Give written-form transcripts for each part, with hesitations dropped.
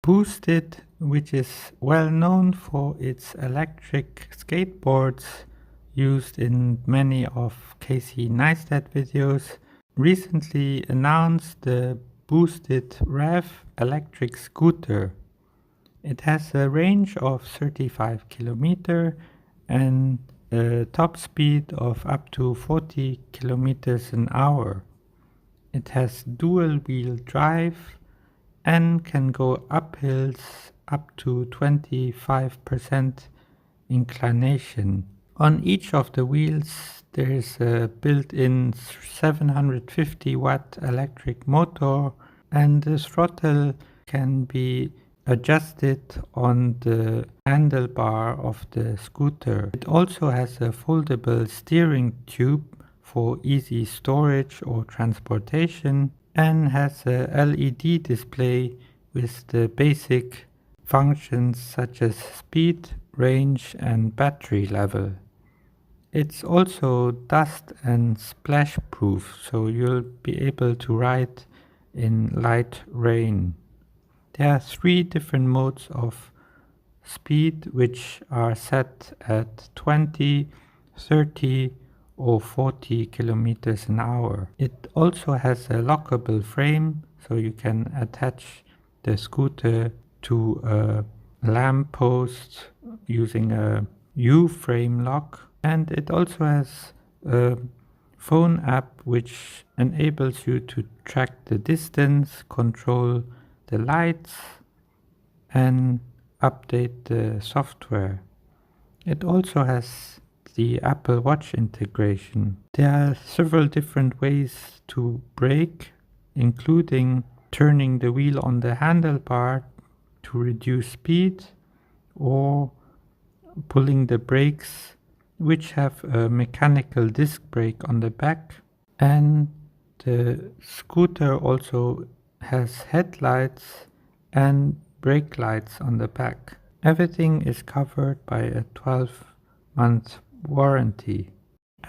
Boosted, which is well known for its electric skateboards used in many of Casey Neistat videos, recently announced the Boosted Rev electric scooter. It has a range of 35 km and a top speed of up to 40 km an hour. It has dual wheel drive and can go up hills up to 25% inclination. On each of the wheels there is a built-in 750 watt electric motor, and the throttle can be adjusted on the handlebar of the scooter. It also has a foldable steering tube for easy storage or transportation, and has a LED display with the basic functions such as speed, range and battery level. It's also dust and splash proof, so you'll be able to ride in light rain. There are 3 different modes of speed which are set at 20, 30 or 40 km an hour. It also has a lockable frame, so you can attach the scooter to a lamp post using a U-frame lock. And it also has a phone app which enables you to track the distance, control the lights and update the software. It also has the Apple Watch integration. There are several different ways to brake, including turning the wheel on the handlebar to reduce speed, or pulling the brakes, which have a mechanical disc brake on the back. And the scooter also has headlights and brake lights on the back. Everything is covered by a 12-month warranty.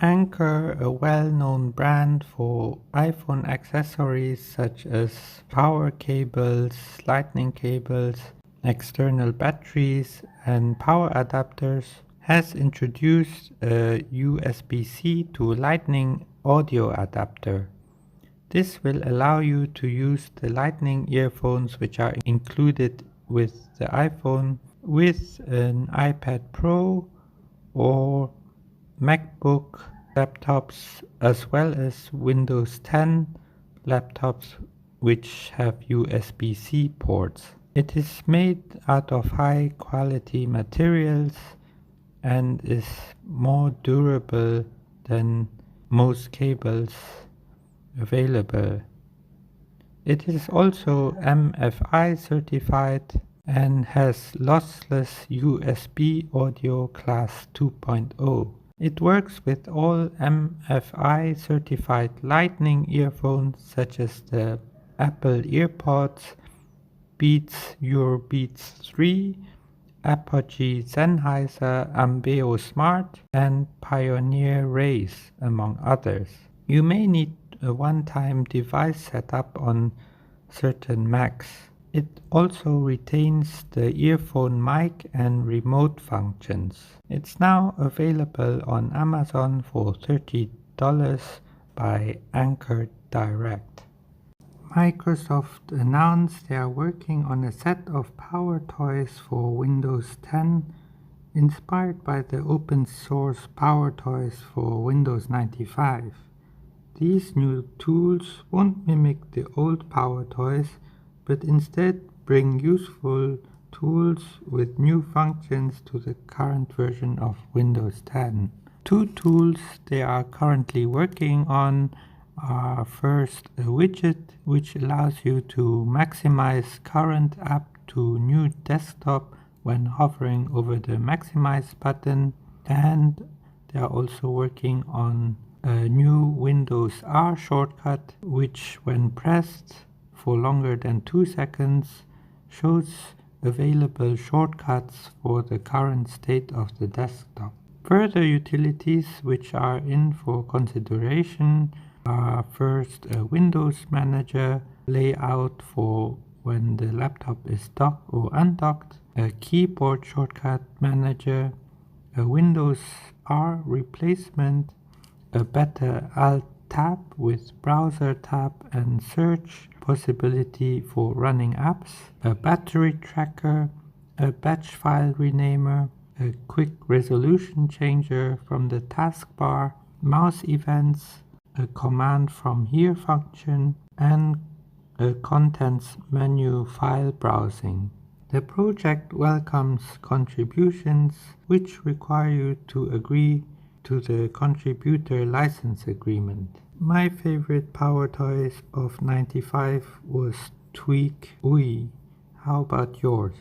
Anker, a well-known brand for iPhone accessories such as power cables, lightning cables, external batteries and power adapters, has introduced a USB-C to Lightning audio adapter. This will allow you to use the Lightning earphones which are included with the iPhone with an iPad Pro or MacBook laptops, as well as Windows 10 laptops which have USB-C ports. It is made out of high quality materials and is more durable than most cables available. It is also MFI certified and has lossless USB audio class 2.0. It works with all MFI certified Lightning earphones such as the Apple EarPods, Beats Beats 3, Apogee Sennheiser Ambeo Smart and Pioneer Race, among others. You may need a one-time device setup on certain Macs. It also retains the earphone mic and remote functions. It's now available on Amazon for $30 by Anker Direct. Microsoft announced they are working on a set of Powertoys for Windows 10 inspired by the open source Powertoys for Windows 95. These new tools won't mimic the old Powertoys, but instead bring useful tools with new functions to the current version of Windows 10. 2 tools they are currently working on are first a widget which allows you to maximize current app to new desktop when hovering over the maximize button, and they are also working on a new Windows R shortcut which, when pressed for longer than 2 seconds, shows available shortcuts for the current state of the desktop. Further utilities which are in for consideration are first a Windows Manager layout for when the laptop is docked or undocked, a keyboard shortcut manager, a Windows R replacement, a better Alt tab with browser tab and search possibility for running apps, a battery tracker, a batch file renamer, a quick resolution changer from the taskbar, mouse events, a command from here function, and a contents menu file browsing. The project welcomes contributions which require you to agree to the contributor license agreement. My favorite Powertoys of '95 was Tweak UI. How about yours?